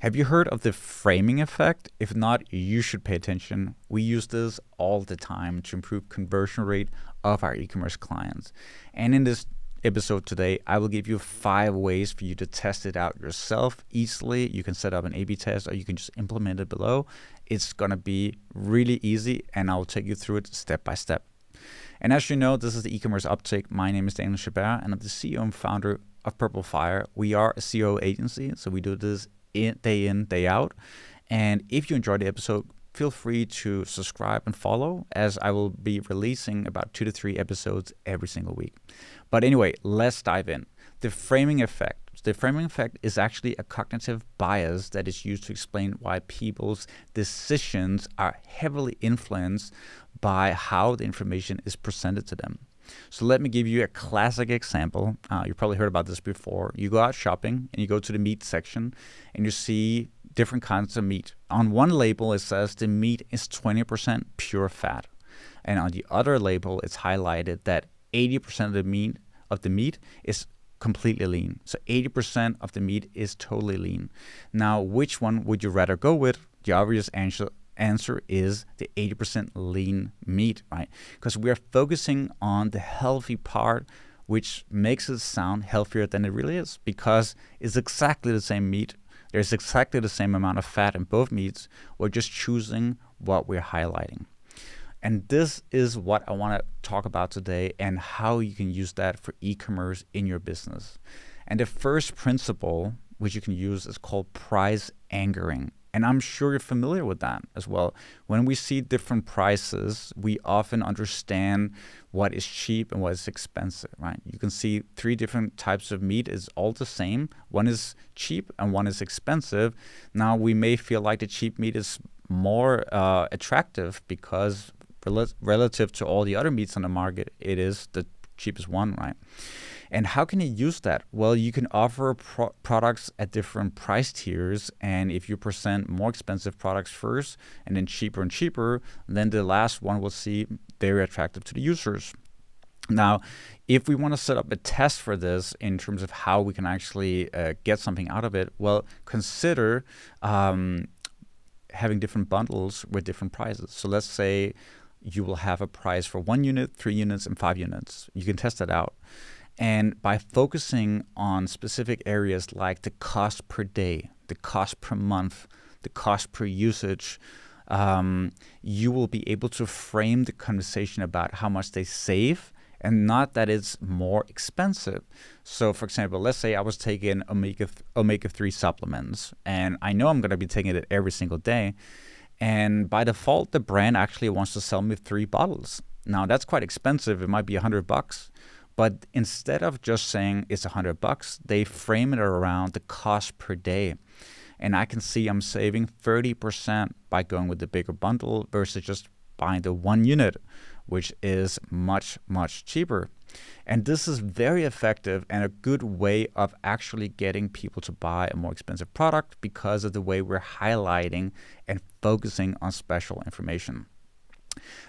Have you heard of the framing effect? If not, you should pay attention. We use this all the time to improve conversion rate of our e-commerce clients. And in this episode today, I will give you 5 ways for you to test it out yourself easily. You can set up an A/B test or you can just implement it below. It's going to be really easy and I'll take you through it step by step. And as you know, this is the e-commerce uptake. My name is Daniel Chabert and I'm the CEO and founder of Purple Fire. We are a CEO agency, so we do this in, day out. And if you enjoyed the episode, feel free to subscribe and follow, as I will be releasing about 2 to 3 episodes every single week. But anyway, let's dive in. The framing effect. The framing effect is actually a cognitive bias that is used to explain why people's decisions are heavily influenced by how the information is presented to them. So let me give you a classic example. You probably heard about this before. You go out shopping and you go to the meat section and you see different kinds of meat. On one label, it says the meat is 20% pure fat. And on the other label, it's highlighted that 80% of the meat is completely lean. So 80% of the meat is totally lean. Now, which one would you rather go with? The obvious answer is the 80% lean meat, right? Because we are focusing on the healthy part, which makes it sound healthier than it really is, because it's exactly the same meat. There's exactly the same amount of fat in both meats. We're just choosing what we're highlighting. And this is what I want to talk about today and how you can use that for e-commerce in your business. And the first principle which you can use is called price anchoring. And I'm sure you're familiar with that as well. When we see different prices, we often understand what is cheap and what is expensive, right? You can see 3 different types of meat is all the same. One is cheap and one is expensive. Now, we may feel like the cheap meat is more attractive because relative to all the other meats on the market, it is the cheapest one, right? And how can you use that? Well, you can offer products at different price tiers. And if you present more expensive products first and then cheaper and cheaper, then the last one will seem very attractive to the users. Now, if we want to set up a test for this in terms of how we can actually get something out of it, well, consider having different bundles with different prices. So let's say you will have a price for 1 unit, 3 units, and 5 units. You can test that out. And by focusing on specific areas like the cost per day, the cost per month, the cost per usage, you will be able to frame the conversation about how much they save and not that it's more expensive. So, for example, let's say I was taking omega-3 supplements, and I know I'm going to be taking it every single day. And by default, the brand actually wants to sell me 3 bottles. Now, that's quite expensive. It might be $100. But instead of just saying it's $100, they frame it around the cost per day. And I can see I'm saving 30% by going with the bigger bundle versus just buying the 1 unit, which is much, much cheaper. And this is very effective and a good way of actually getting people to buy a more expensive product because of the way we're highlighting and focusing on special information.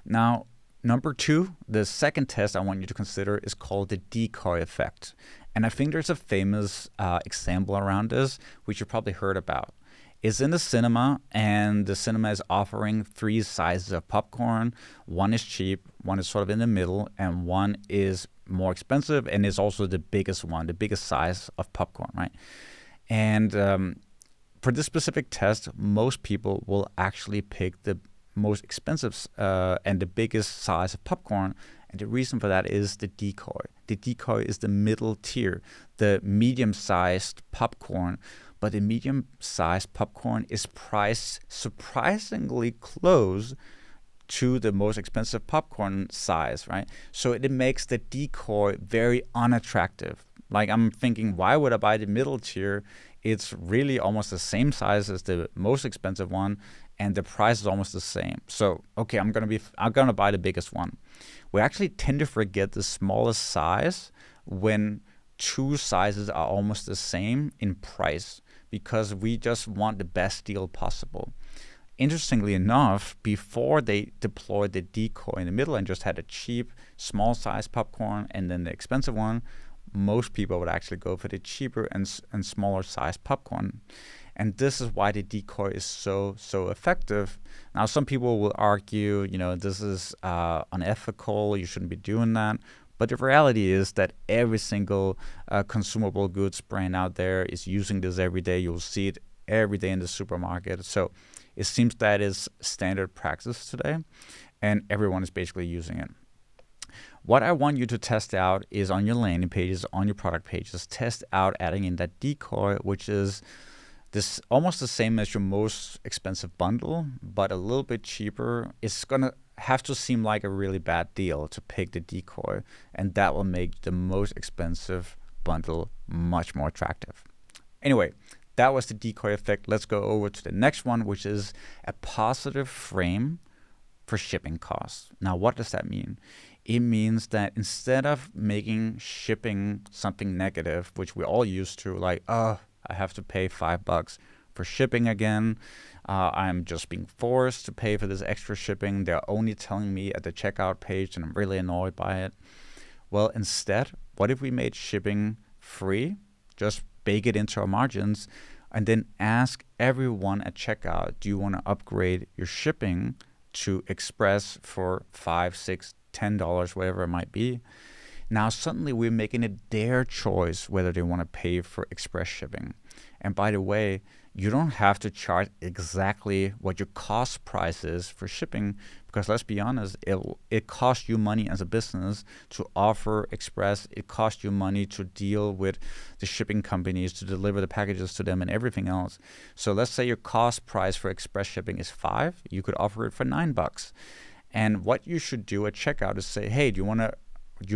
Now, number 2, the second test I want you to consider is called the decoy effect. And I think there's a famous example around this, which you probably heard about. It's in the cinema, and the cinema is offering 3 sizes of popcorn. One is cheap, one is sort of in the middle, and one is more expensive, and is also the biggest one, the biggest size of popcorn, right? And for this specific test, most people will actually pick the most expensive and the biggest size of popcorn. And the reason for that is the decoy. The decoy is the middle tier, the medium-sized popcorn. But the medium-sized popcorn is priced surprisingly close to the most expensive popcorn size, right? So it makes the decoy very unattractive. Like, I'm thinking, why would I buy the middle tier? It's really almost the same size as the most expensive one, and the price is almost the same. So, okay, I'm gonna buy the biggest one. We actually tend to forget the smallest size when 2 sizes are almost the same in price, because we just want the best deal possible. Interestingly enough, before they deployed the decoy in the middle and just had a cheap, small size popcorn and then the expensive one, most people would actually go for the cheaper and smaller size popcorn. And this is why the decoy is so effective. Now, some people will argue, this is unethical, you shouldn't be doing that. But the reality is that every single consumable goods brand out there is using this every day. You'll see it every day in the supermarket. So it seems that is standard practice today, and everyone is basically using it. What I want you to test out is on your landing pages, on your product pages, test out adding in that decoy, which is this almost the same as your most expensive bundle, but a little bit cheaper. It's going to have to seem like a really bad deal to pick the decoy, and that will make the most expensive bundle much more attractive. Anyway, that was the decoy effect. Let's go over to the next one, which is a positive frame for shipping costs. Now, what does that mean? It means that instead of making shipping something negative, which we're all used to, like, I have to pay $5 for shipping again. I'm just being forced to pay for this extra shipping. They're only telling me at the checkout page, and I'm really annoyed by it. Well, instead, what if we made shipping free? Just bake it into our margins, and then ask everyone at checkout, do you want to upgrade your shipping to Express for $5, $6, $10, whatever it might be? Now suddenly we're making it their choice whether they want to pay for express shipping. And by the way, you don't have to charge exactly what your cost price is for shipping, because let's be honest, it costs you money as a business to offer express. It costs you money to deal with the shipping companies, to deliver the packages to them and everything else. So let's say your cost price for express shipping is $5. You could offer it for $9. And what you should do at checkout is say, hey, do you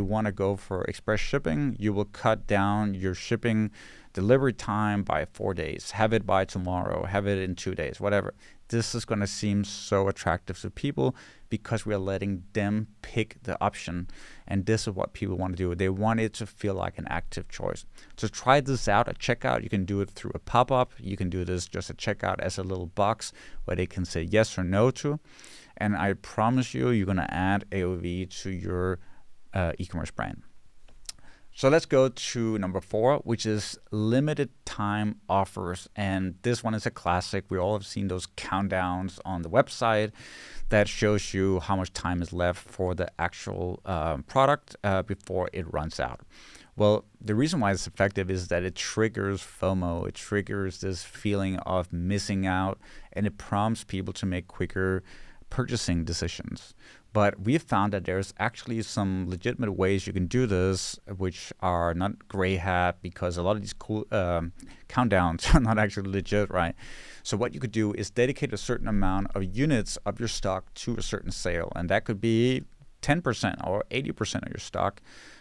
want to go for express shipping? You will cut down your shipping delivery time by 4 days. Have it by tomorrow. Have it in 2 days, whatever. This is going to seem so attractive to people because we are letting them pick the option. And this is what people want to do. They want it to feel like an active choice. So try this out at checkout. You can do it through a pop-up. You can do this just at checkout as a little box where they can say yes or no to. And I promise you, you're going to add AOV to your e-commerce brand. So let's go to number 4, which is limited time offers. And this one is a classic. We all have seen those countdowns on the website that shows you how much time is left for the actual product before it runs out. Well, the reason why it's effective is that it triggers FOMO. It triggers this feeling of missing out, and it prompts people to make quicker purchasing decisions. But we've found that there's actually some legitimate ways you can do this, which are not gray hat, because a lot of these cool countdowns are not actually legit, right? So what you could do is dedicate a certain amount of units of your stock to a certain sale. And that could be 10% or 80% of your stock.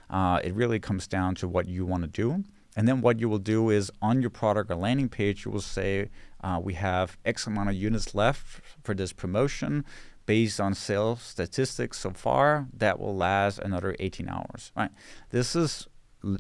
It really comes down to what you want to do. And then what you will do is on your product or landing page, you will say, we have X amount of units left for this promotion based on sales statistics so far that will last another 18 hours, right? This is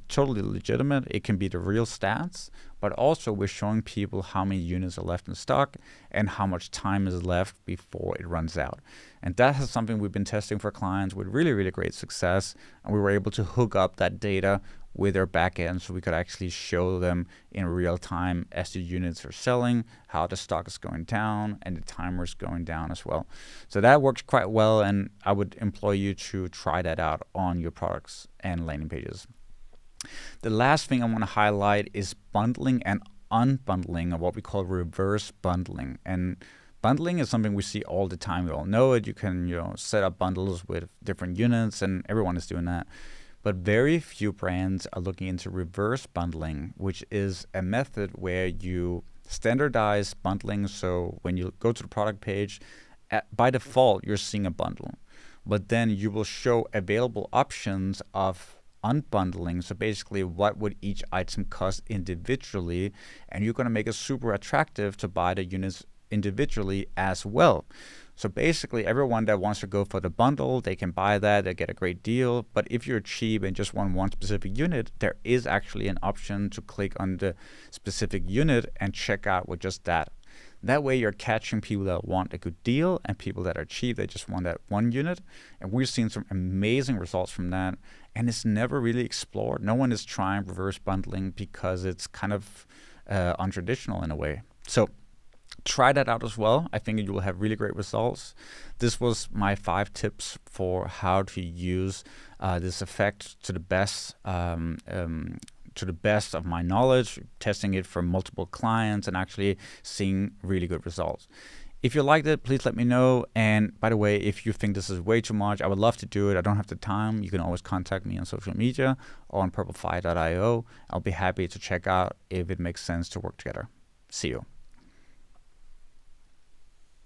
totally legitimate. It can be the real stats, but also we're showing people how many units are left in stock and how much time is left before it runs out. And that is something we've been testing for clients with really, really great success. And we were able to hook up that data with their backend so we could actually show them in real time as the units are selling, how the stock is going down and the timer is going down as well. So that works quite well, and I would employ you to try that out on your products and landing pages. The last thing I want to highlight is bundling and unbundling, or what we call reverse bundling. And bundling is something we see all the time. We all know it. You can set up bundles with different units, and everyone is doing that. But very few brands are looking into reverse bundling, which is a method where you standardize bundling. So when you go to the product page, by default, you're seeing a bundle. But then you will show available options of unbundling. So basically, what would each item cost individually? And you're going to make it super attractive to buy the units individually as well. So basically, everyone that wants to go for the bundle, they can buy that, they get a great deal. But if you're cheap and just want one specific unit, there is actually an option to click on the specific unit and check out with just that. That way, you're catching people that want a good deal and people that are cheap, they just want that one unit. And we've seen some amazing results from that. And it's never really explored. No one is trying reverse bundling because it's kind of untraditional in a way. So try that out as well. I think you will have really great results. This was my 5 tips for how to use this effect to the best of my knowledge, testing it for multiple clients and actually seeing really good results. If you liked it, please let me know. And by the way, if you think this is way too much, I would love to do it. I don't have the time. You can always contact me on social media or on purplefy.io. I'll be happy to check out if it makes sense to work together. See you.